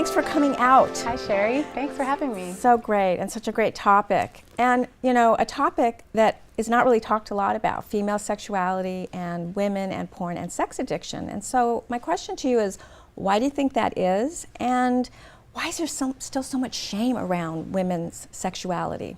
thanks for coming out. Hi, Sherry. Thanks for having me. So great, and such a great topic. And, you know, a topic that is not really talked a lot about, female sexuality and women and porn and sex addiction. And so my question to you is, why do you think that is? And why is there still so much shame around women's sexuality?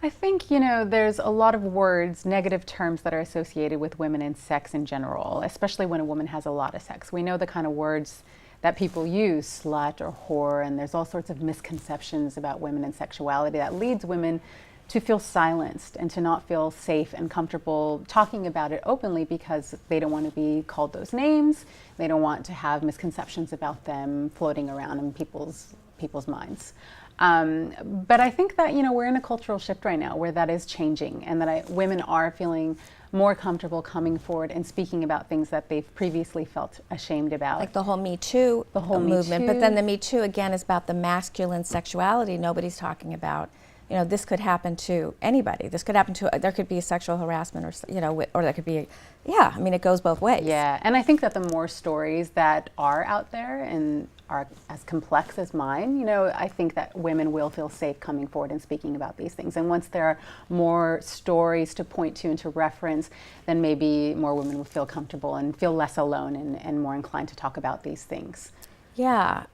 I think, you know, there's a lot of words, negative terms that are associated with women and sex in general, especially when a woman has a lot of sex. We know the kind of words that people use, slut or whore, and there's all sorts of misconceptions about women and sexuality that leads women to feel silenced and to not feel safe and comfortable talking about it openly because they don't want to be called those names. They don't want to have misconceptions about them floating around in people's minds. But I think that, you know, we're in a cultural shift right now where that is changing, and that women are feeling more comfortable coming forward and speaking about things that they've previously felt ashamed about. Like the whole Me Too movement. But then the Me Too, again, is about the masculine sexuality nobody's talking about. You know, this could happen to anybody. This could happen to, there could be sexual harassment or, you know, or there could be, yeah, I mean, it goes both ways. Yeah, and I think that the more stories that are out there and are as complex as mine, you know, I think that women will feel safe coming forward and speaking about these things. And once there are more stories to point to and to reference, then maybe more women will feel comfortable and feel less alone and more inclined to talk about these things. Yeah,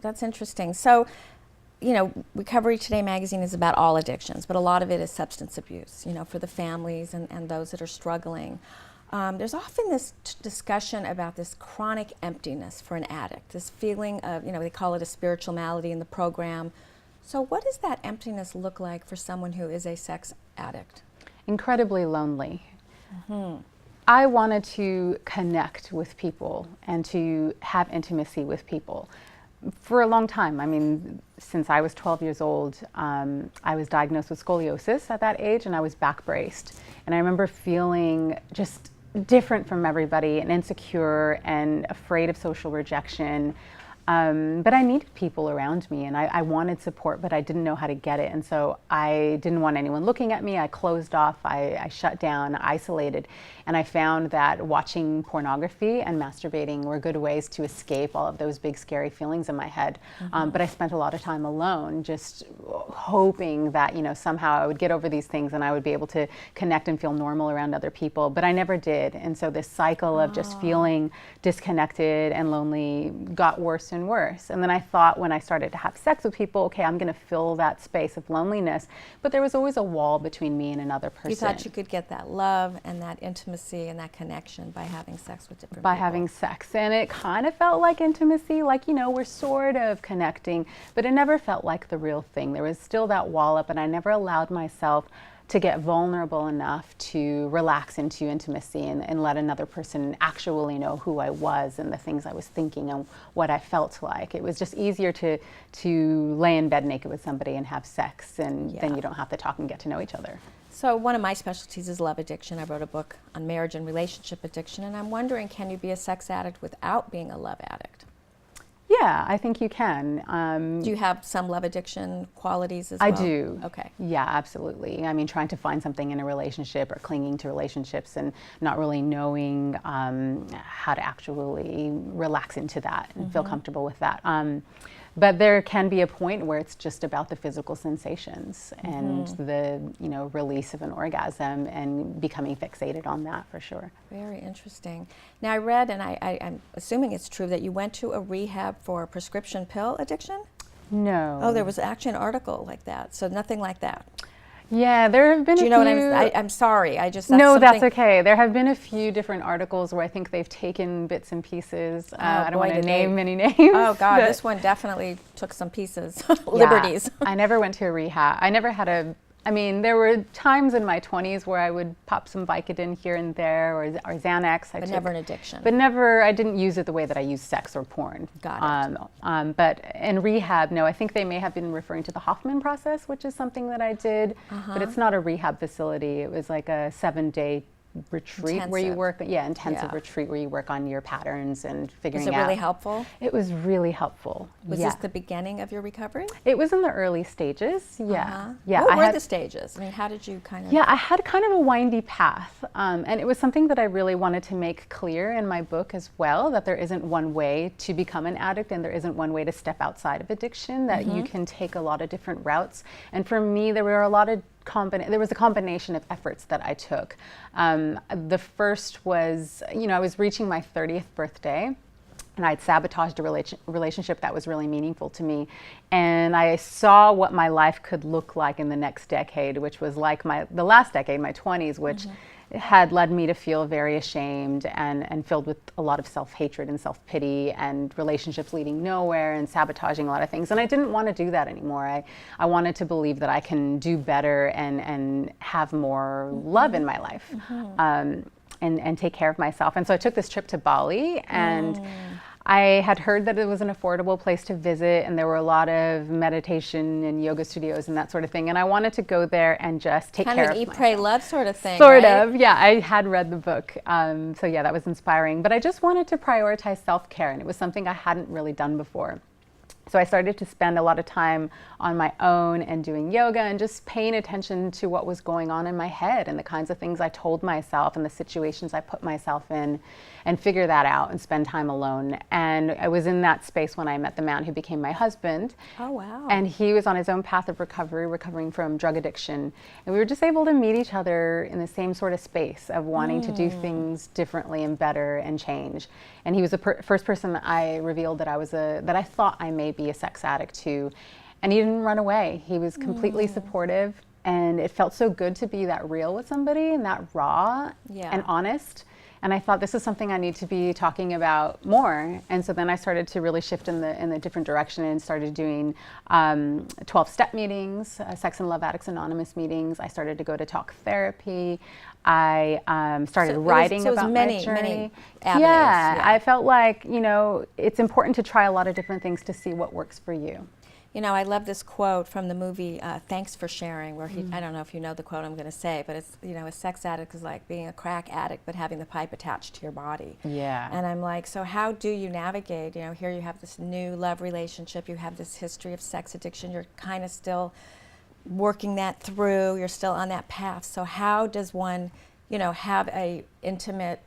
that's interesting. So, you know, Recovery Today magazine is about all addictions, but a lot of it is substance abuse, you know, for the families and those that are struggling. There's often this discussion about this chronic emptiness for an addict, this feeling of, you know, they call it a spiritual malady in the program. So what does that emptiness look like for someone who is a sex addict? Incredibly lonely. I wanted to connect with people and to have intimacy with people for a long time. I mean, since I was 12 years old, I was diagnosed with scoliosis at that age, and I was back braced. And I remember feeling just different from everybody and insecure and afraid of social rejection. But I needed people around me, and I wanted support, but I didn't know how to get it. And so I didn't want anyone looking at me. I closed off, I shut down, isolated. And I found that watching pornography and masturbating were good ways to escape all of those big, scary feelings in my head. But I spent a lot of time alone, just hoping that, you know, somehow I would get over these things and I would be able to connect and feel normal around other people. But I never did. And so this cycle of just feeling disconnected and lonely got worse and worse. And then I thought, when I started to have sex with people, okay, I'm going to fill that space of loneliness. But there was always a wall between me and another person. You thought you could get that love and that intimacy and that connection by having sex with different people. By having sex. And it kind of felt like intimacy, like, you know, we're sort of connecting, but it never felt like the real thing. There was still that wall up, and I never allowed myself to get vulnerable enough to relax into intimacy and let another person actually know who I was and the things I was thinking and what I felt like. It was just easier to lay in bed naked with somebody and have sex, and then you don't have to talk and get to know each other. So one of my specialties is love addiction. I wrote a book on marriage and relationship addiction, and I'm wondering, can you be a sex addict without being a love addict? Yeah, I think you can. Do you have some love addiction qualities as well? I do. Okay. Yeah, absolutely. I mean, trying to find something in a relationship or clinging to relationships and not really knowing how to actually relax into that and feel comfortable with that. But there can be a point where it's just about the physical sensations and the, you know, release of an orgasm and becoming fixated on that, for sure. Very interesting. Now I read, and I'm assuming it's true, that you went to a rehab for prescription pill addiction? No. Oh, there was actually an article like that, so nothing like that. Yeah, there have been Do you a know few... what I'm sorry, No, that's okay. There have been a few different articles where I think they've taken bits and pieces. I don't want to name many names. Oh God, this one definitely took some pieces, liberties. I never went to a rehab. I never had a... I mean, there were times in my 20s where I would pop some Vicodin here and there, or Xanax. But never an addiction. But never, I didn't use it the way that I use sex or porn. Got it. But in rehab, no, I think they may have been referring to the Hoffman process, which is something that I did, but it's not a rehab facility. It was like a 7-day retreat where you Intensive. work, intensive Yeah. retreat where you work on your patterns and figuring Was out. it really helpful? It was really helpful. Was yeah. this the beginning of your recovery? It was in the early stages. Yeah. Uh-huh. Yeah. What I were had, the stages? I mean, how did you kind of? Yeah, I had kind of a windy path. And it was something that I really wanted to make clear in my book as well, that there isn't one way to become an addict and there isn't one way to step outside of addiction, that you can take a lot of different routes. And for me, there were a lot of there was a combination of efforts that I took. The first was, I was reaching my 30th birthday. And I'd sabotaged a relationship that was really meaningful to me. And I saw what my life could look like in the next decade, which was like the last decade, my 20s, which had led me to feel very ashamed and filled with a lot of self-hatred and self-pity and relationships leading nowhere and sabotaging a lot of things. And I didn't want to do that anymore. I wanted to believe that I can do better and have more love in my life. And take care of myself. And so I took this trip to Bali, and I had heard that it was an affordable place to visit, and there were a lot of meditation and yoga studios and that sort of thing. And I wanted to go there and just take care of myself. Kind of an eat, pray, love sort of thing, Sort right? of, yeah. I had read the book. So yeah, that was inspiring. But I just wanted to prioritize self-care, and it was something I hadn't really done before. So I started to spend a lot of time on my own and doing yoga and just paying attention to what was going on in my head and the kinds of things I told myself and the situations I put myself in, and figure that out and spend time alone. And I was in that space when I met the man who became my husband. Oh, wow. And he was on his own path of recovery, recovering from drug addiction. And we were just able to meet each other in the same sort of space of wanting to do things differently and better and change. And he was the first person I revealed that I thought I may be a sex addict to. And he didn't run away. He was completely supportive. And it felt so good to be that real with somebody and that raw and honest. And I thought, this is something I need to be talking about more. And so then I started to really shift in the different direction and started doing 12-step meetings, Sex and Love Addicts Anonymous meetings. I started to go to talk therapy. I started writing about my journey. Many avenues, yeah, I felt like, it's important to try a lot of different things to see what works for you. I love this quote from the movie Thanks for Sharing, where I don't know if you know the quote I'm going to say, but it's, a sex addict is like being a crack addict but having the pipe attached to your body. Yeah. And I'm like, so how do you navigate? Here you have this new love relationship, you have this history of sex addiction, you're kind of still working that through, you're still on that path. So how does one, have a intimate,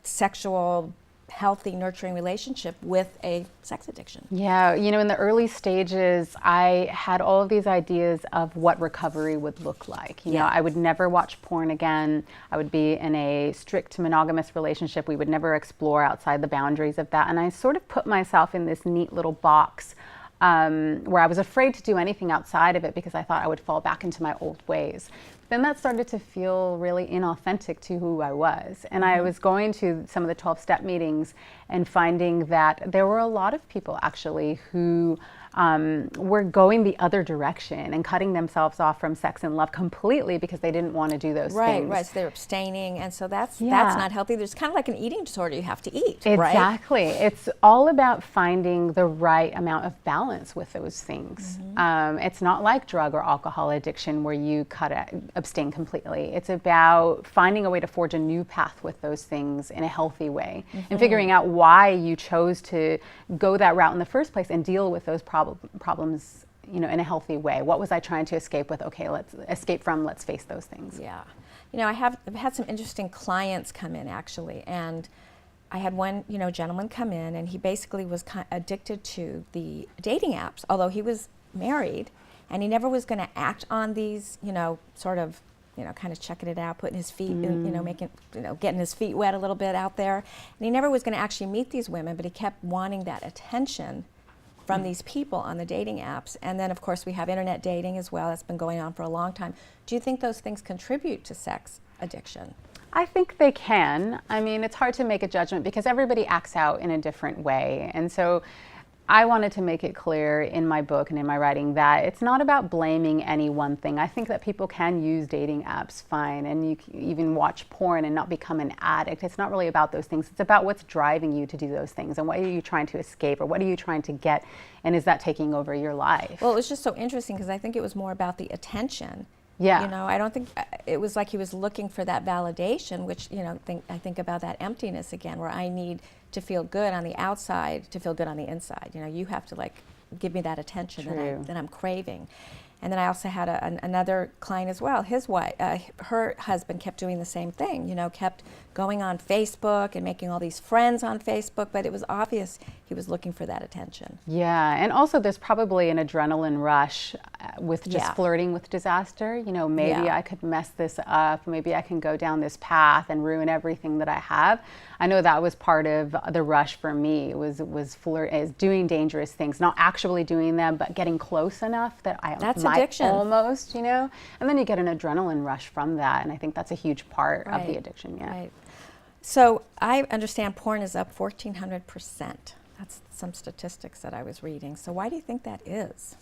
sexual, healthy, nurturing relationship with a sex addiction? Yeah, in the early stages, I had all of these ideas of what recovery would look like. I would never watch porn again. I would be in a strict monogamous relationship. We would never explore outside the boundaries of that. And I sort of put myself in this neat little box where I was afraid to do anything outside of it because I thought I would fall back into my old ways. Then that started to feel really inauthentic to who I was. And I was going to some of the 12-step meetings and finding that there were a lot of people actually who were going the other direction and cutting themselves off from sex and love completely because they didn't want to do those things. Right, so they're abstaining, and so that's not healthy. There's kind of like an eating disorder, you have to eat, Exactly. Right? It's all about finding the right amount of balance with those things. It's not like drug or alcohol addiction where you abstain completely. It's about finding a way to forge a new path with those things in a healthy way and figuring out why you chose to go that route in the first place and deal with those problems, in a healthy way. What was I trying to escape with? Okay, let's escape from, let's face those things. Yeah. I've had some interesting clients come in actually, and I had one, gentleman come in, and he basically was addicted to the dating apps, although he was married, and he never was going to act on these, sort of, kind of checking it out, putting his feet, in, making, getting his feet wet a little bit out there. And he never was going to actually meet these women, but he kept wanting that attention from these people on the dating apps. And then, of course, we have internet dating as well. That's been going on for a long time. Do you think those things contribute to sex addiction? I think they can. I mean, it's hard to make a judgment because everybody acts out in a different way. And so I wanted to make it clear in my book and in my writing that it's not about blaming any one thing. I think that people can use dating apps fine, and you can even watch porn and not become an addict. It's not really about those things. It's about what's driving you to do those things, and what are you trying to escape, or what are you trying to get, and is that taking over your life? Well, it was just so interesting because I think it was more about the attention Yeah. You know, I don't think it was like he was looking for that validation, which, you know, I think about that emptiness again, where I need to feel good on the outside to feel good on the inside. You know, you have to like give me that attention that I'm craving. And then I also had another client as well. His wife, her husband kept doing the same thing, you know, kept going on Facebook and making all these friends on Facebook, but it was obvious he was looking for that attention. Yeah, and also there's probably an adrenaline rush with just flirting with disaster. You know, maybe I could mess this up, maybe I can go down this path and ruin everything that I have. I know that was part of the rush for me, was doing dangerous things, not actually doing them, but getting close enough that I might addiction. Almost, you know, and then you get an adrenaline rush from that, and I think that's a huge part of the addiction. Yeah. Right. So I understand porn is up 1,400%. That's some statistics that I was reading. So why do you think that is?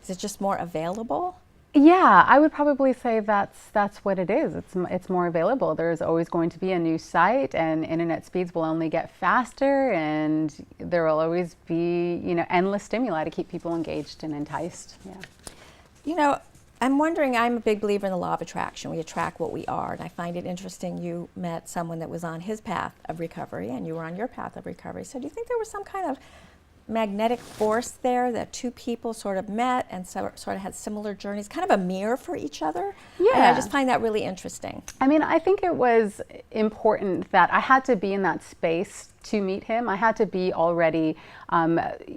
Is it just more available? Yeah, I would probably say that's what it is. It's more available. There's always going to be a new site, and internet speeds will only get faster, and there will always be, you know, endless stimuli to keep people engaged and enticed. Yeah. You know, I'm wondering, I'm a big believer in the law of attraction. We attract what we are, and I find it interesting you met someone that was on his path of recovery and you were on your path of recovery. So do you think there was some kind of magnetic force there that two people sort of met and sort of had similar journeys, kind of a mirror for each other? Yeah. And I just find that really interesting. I mean, I think it was important that I had to be in that space to meet him. I had to be already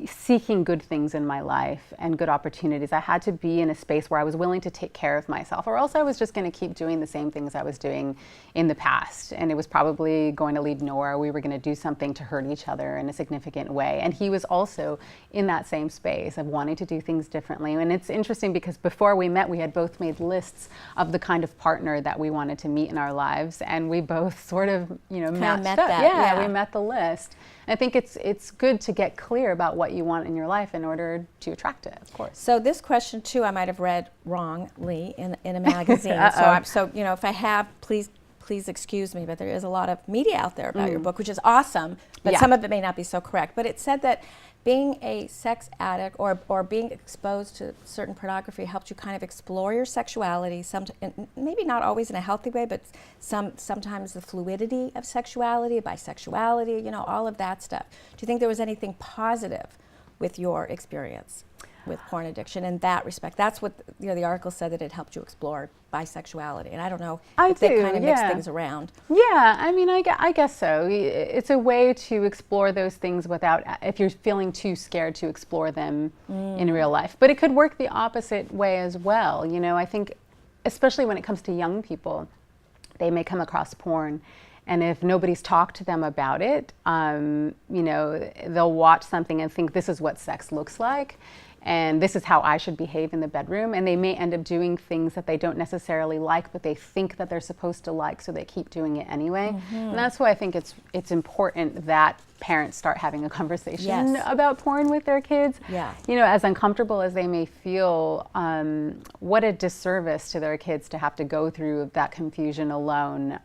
seeking good things in my life and good opportunities. I had to be in a space where I was willing to take care of myself, or else I was just going to keep doing the same things I was doing in the past. And it was probably going to lead nowhere. We were going to do something to hurt each other in a significant way. And he was also in that same space of wanting to do things differently. And it's interesting because before we met, we had both made lists of the kind of partner that we wanted to meet in our lives. And we both sort of, you know, matched up. Yeah, we met the list. I think it's good to get clear about what you want in your life in order to attract it, of course. So this question too, I might have read wrongly in a magazine. So you know, if I have, please excuse me, but there is a lot of media out there about your book, which is awesome, but some of it may not be so correct. But it said that being a sex addict or being exposed to certain pornography helped you kind of explore your sexuality, maybe not always in a healthy way, but sometimes the fluidity of sexuality, bisexuality, you know, all of that stuff. Do you think there was anything positive with your experience with porn addiction in that respect? That's what, you know, the article said, that it helped you explore bisexuality, and I don't know if they kind of mix things around. Yeah, I mean, I guess so. It's a way to explore those things without, if you're feeling too scared to explore them in real life. But it could work the opposite way as well. You know, I think, especially when it comes to young people, they may come across porn, and if nobody's talked to them about it, you know, they'll watch something and think this is what sex looks like, and this is how I should behave in the bedroom. And they may end up doing things that they don't necessarily like, but they think that they're supposed to like, so they keep doing it anyway. And that's why I think it's important that parents start having a conversation about porn with their kids. You know, as uncomfortable as they may feel, what a disservice to their kids to have to go through that confusion alone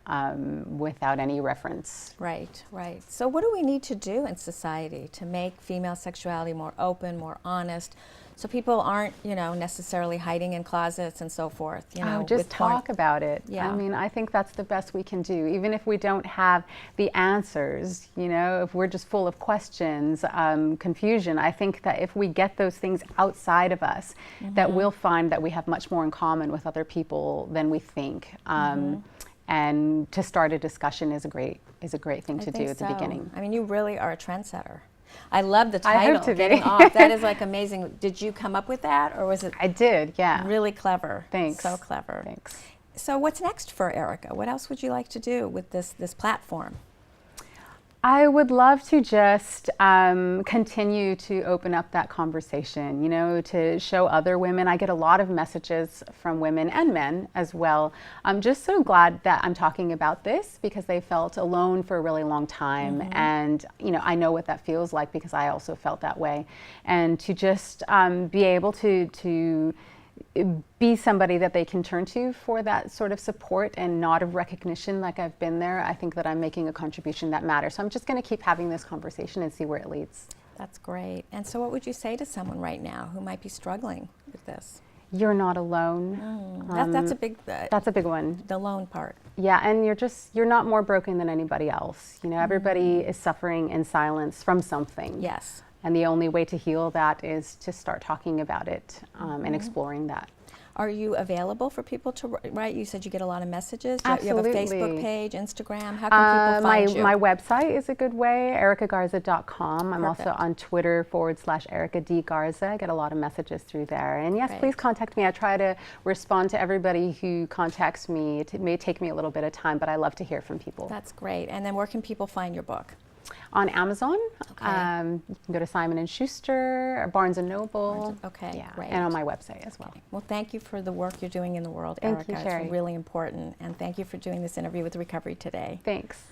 without any reference. Right. So what do we need to do in society to make female sexuality more open, more honest, so people aren't, you know, necessarily hiding in closets and so forth, you know? Just talk about it. I mean, I think that's the best we can do, even if we don't have the answers, you know, if we're just full of questions, confusion. I think that if we get those things outside of us, that we'll find that we have much more in common with other people than we think. And to start a discussion is a great thing to do at the beginning. I mean, you really are a trendsetter. I love the title. I hope to be. Getting Off. That is like amazing. Did you come up with that, or was it? I did, yeah. Really clever. Thanks. So clever. Thanks. So what's next for Erica? What else would you like to do with this platform? I would love to just continue to open up that conversation, you know, to show other women. I get a lot of messages from women and men as well. I'm just so glad that I'm talking about this, because they felt alone for a really long time. And, you know, I know what that feels like, because I also felt that way. And to just be able to be somebody that they can turn to for that sort of support and nod of recognition, like I've been there, I think that I'm making a contribution that matters. So I'm just going to keep having this conversation and see where it leads. That's great. And so what would you say to someone right now who might be struggling with this? you're not alone. That's a big, That's a big one. the lone part. Yeah, and you're not more broken than anybody else. You know, everybody is suffering in silence from something. Yes. And the only way to heal that is to start talking about it and exploring that. Are you available for people to write? You said you get a lot of messages. You have a Absolutely. Facebook page, Instagram. How can people find you? My website is a good way, ericagarza.com. I'm also Perfect. on Twitter /Erica D. Garza. I get a lot of messages through there. And yes, Great. please contact me. I try to respond to everybody who contacts me. It may take me a little bit of time, but I love to hear from people. That's great. And then where can people find your book? On Amazon, Okay. you can go to Simon & Schuster or Barnes & Noble. Okay, Yeah, great. and on my website as well. Well, thank you for the work you're doing in the world, Thank Erica. you, Sherry. It's really important. And thank you for doing this interview with Recovery Today. Thanks.